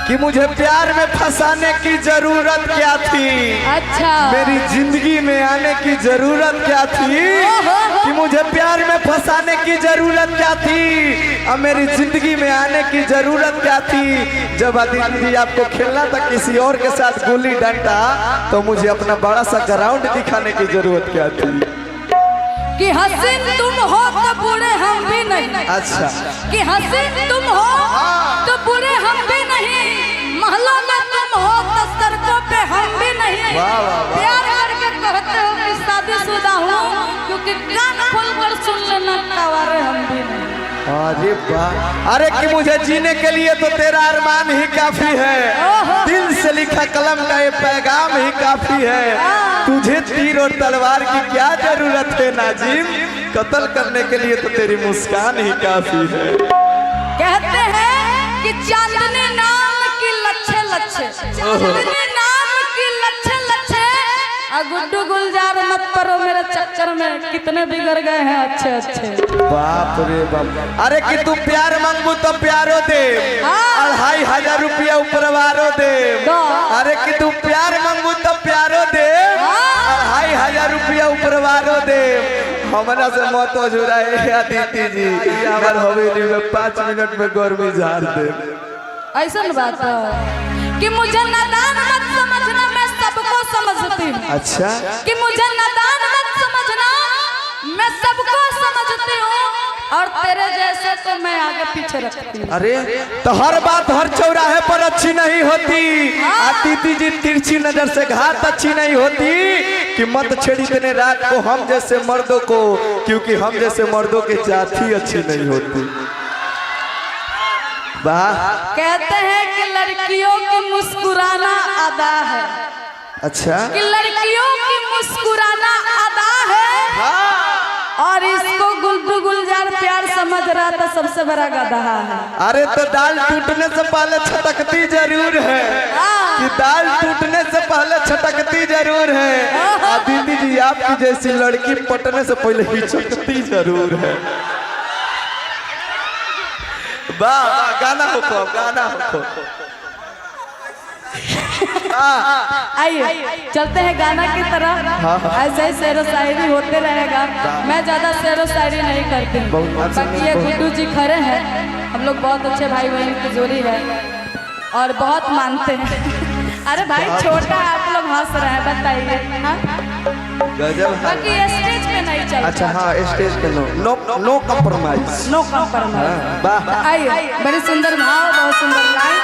कि मुझे प्यार में फंसाने की जरूरत क्या थी। अच्छा मेरी जिंदगी में आने की जरूरत क्या थी। कि मुझे प्यार में फंसाने की जरूरत क्या थी। अब मेरी जिंदगी में आने की जरूरत क्या थी। जब आदित्य जी आपको खेलना था किसी और के साथ गुल्ली डंडा, तो मुझे अपना बड़ा सा ग्राउंड दिखाने की जरूरत क्या थी। कि हसीन तुम हो तो बुरे हम भी नहीं। अच्छा कि हसीन तुम हो तो बुरे हम भी नहीं। महलों में तुम हो तो सड़कों पे हम भी नहीं। वाह, वाह, वाह। प्यार करके कहते हो कि शादीशुदा हूँ, क्योंकि कान खोल कर सुन लेना कवारे हम भी नहीं। अरे वाह। अरे कि मुझे जीने के लिए तो तेरा अरमान ही काफी है। दिल से लिखा कलम का ये पैगाम ही काफी है। तुझे तीर और तलवार की क्या जरूरत है नाजिम। कत्ल करने के लिए तो तेरी मुस्कान ही काफी है। कहते हैं कि चांदनी नाम की लच्छे लच्छे, चांदनी नाम की लच्छे लच्छे। गुड्डू गुलजार मत परो मेरे चक्कर में, कितने बिगड़ गए हैं अच्छे अच्छे। बाप रे बाप। अरे कि तू प्यार मांगू तो प्यारो दे। 2500 रुपया उपरवारो दे। अरे कि तू प्यार मांगू तो प्यारो दे। 2500 रुपया उपरवारो दे। हमारा से मत जुराए आदित्य जी। हमारे हवेली में 5 मिनट में गर्मी झाड़ दे। ऐसा बात है कि मुझे नादान मत समझना, मैं सबको समझती हूँ। अच्छा कि मुझे नादान मत समझना, मैं सबको समझती हूँ। और तेरे जैसे तो मैं आगे पीछे रखती हूँ। अरे तो हर बात हर चौराहे पर अच्छी नहीं होती। आदित्य जी तिरछी नजर से घात अच्छी नहीं होती। कि मत छेड़ी देने रात को हम जैसे मर्दों को, क्योंकि हम जैसे मर्दों की जाति अच्छी नहीं होती। कहते हैं कि लड़कियों की मुस्कुराना अदा है। अच्छा कि लड़कियों की मुस्कुराना अदा है। और इसको गुड्डू गुलजार प्यार समझ रहा था, सबसे बड़ा गधा है। अरे तो दाल टूटने से पहले छटकती जरूर है। कि दाल टूटने से पहले छटकती जरूर है। आदित्य जी आपकी जैसी लड़की पटने से पहले हिचकती जरूर है। वाह गाना हो को, गाना हो। आइए चलते हैं गाना की तरफ। ऐसे ही शेर शायरी होते रहेगा। मैं ज्यादा शेर शायरी नहीं करती हूँ। बाकी ये गुड्डू जी खड़े हैं, हम लोग बहुत अच्छे भाई बहन की जोड़ी है और बहुत मानते हैं। अरे भाई छोटा आप लोग हंस रहे हैं, बताइए। हाँ बाकी स्टेज पे नहीं चलता। अच्छा हाँ स्टेज पे नो कॉम्प्रोमाइज। नो कॉम्प्रोमाइज। वाह आइए बड़ी सुंदर भाव, बहुत सुंदर लाइन।